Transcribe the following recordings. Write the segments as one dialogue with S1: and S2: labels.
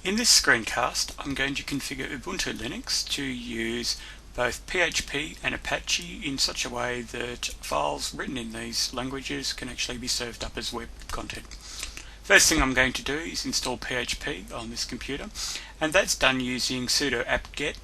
S1: In this screencast, I'm going to configure Ubuntu Linux to use both PHP and Apache in such a way that files written in these languages can actually be served up as web content. First thing I'm going to do is install PHP on this computer, and that's done using sudo apt-get,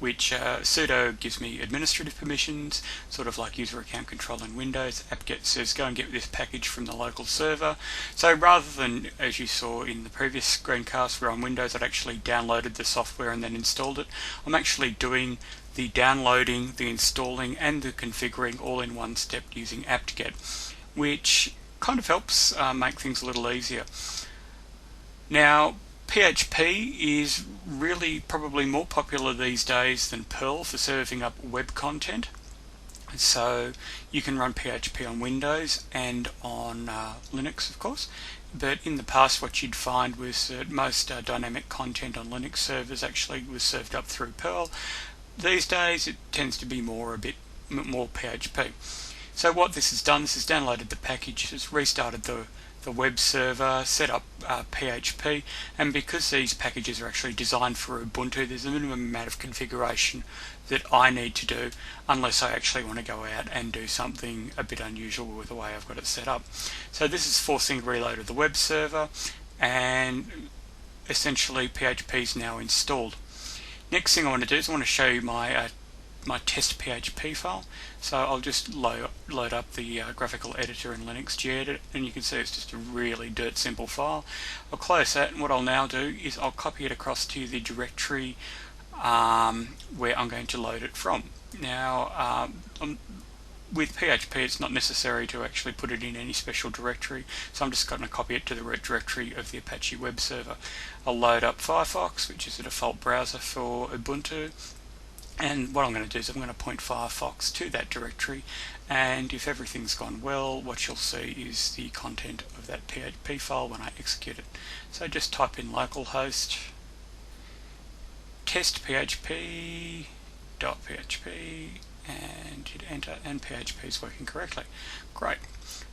S1: which sudo gives me administrative permissions, sort of like user account control in Windows. apt-get says go and get this package from the local server. So rather than, as you saw in the previous screencast where on Windows I'd actually downloaded the software and then installed it, I'm actually doing the downloading, the installing and the configuring all in one step using apt-get, which kind of helps make things a little easier. Now, PHP is really probably more popular these days than Perl for serving up web content. So you can run PHP on Windows and on Linux, of course. But in the past, what you'd find was that most dynamic content on Linux servers actually was served up through Perl. These days, it tends to be a bit more PHP. So what this has done, this has downloaded the package, has restarted the web server, set up PHP, and because these packages are actually designed for Ubuntu, there's a minimum amount of configuration that I need to do unless I actually want to go out and do something a bit unusual with the way I've got it set up. So this is forcing a reload of the web server, and essentially PHP is now installed. Next thing I want to do is I want to show you my test PHP file. So I'll just load up the graphical editor in Linux, gedit, and you can see it's just a really dirt simple file. I'll close that, and what I'll now do is I'll copy it across to the directory where I'm going to load it from. Now, with PHP it's not necessary to actually put it in any special directory, so I'm just going to copy it to the directory of the Apache web server. I'll load up Firefox, which is the default browser for Ubuntu. And what I'm going to do is I'm going to point Firefox to that directory, and if everything's gone well, what you'll see is the content of that PHP file when I execute it. So just type in localhost test.php and hit enter, and PHP is working correctly. Great.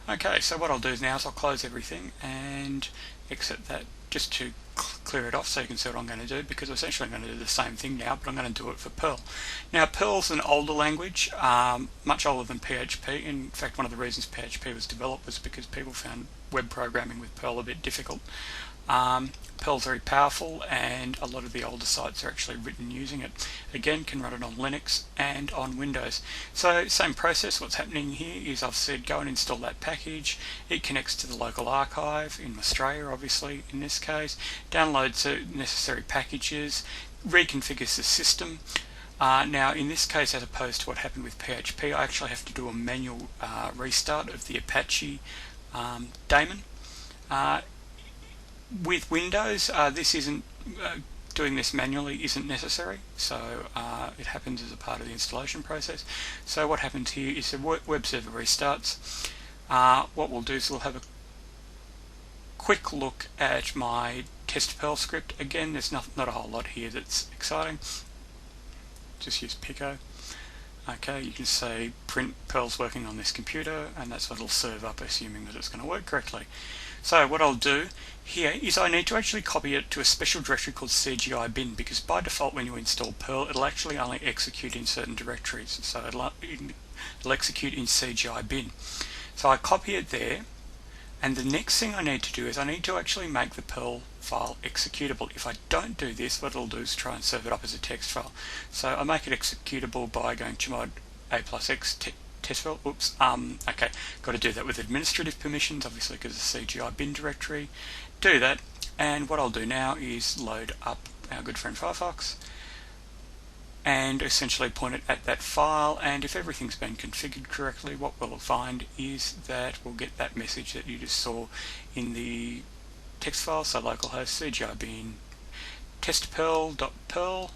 S1: Okay, so what I'll do now is I'll close everything and exit that just to clear it off so you can see what I'm going to do, because essentially I'm going to do the same thing now, but I'm going to do it for Perl. Now, Perl's an older language, much older than PHP. In fact, one of the reasons PHP was developed was because people found web programming with Perl a bit difficult. Perl's very powerful, and a lot of the older sites are actually written using it. Again, can run it on Linux and on Windows. So same process. What's happening here is I've said go and install that package. It connects to the local archive in Australia, obviously in this case, downloads the necessary packages, reconfigures the system. Now in this case, as opposed to what happened with PHP, I actually have to do a manual restart of the Apache daemon. With Windows, this isn't doing this manually isn't necessary, so it happens as a part of the installation process. So what happens here is the web server restarts. What we'll do is we'll have a quick look at my test Perl script. Again, there's not a whole lot here that's exciting. Just use Pico. Okay, you can say print Perl's working on this computer, and that's what it'll serve up, assuming that it's going to work correctly. So what I'll do here is I need to actually copy it to a special directory called CGI bin, because by default when you install Perl it'll actually only execute in certain directories, so it'll execute in CGI bin. So I copy it there, and the next thing I need to do is I need to actually make the Perl file executable. If I don't do this, what it'll do is try and serve it up as a text file. So I make it executable by going chmod a+x test file. Oops. Okay, got to do that with administrative permissions, obviously, because it's a CGI bin directory. Do that, and what I'll do now is load up our good friend Firefox and essentially point it at that file, and if everything's been configured correctly, what we'll find is that we'll get that message that you just saw in the text file. So localhost CGI bin testperl.perl.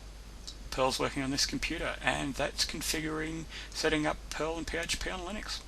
S1: Perl's working on this computer, and that's configuring, setting up Perl and PHP on Linux.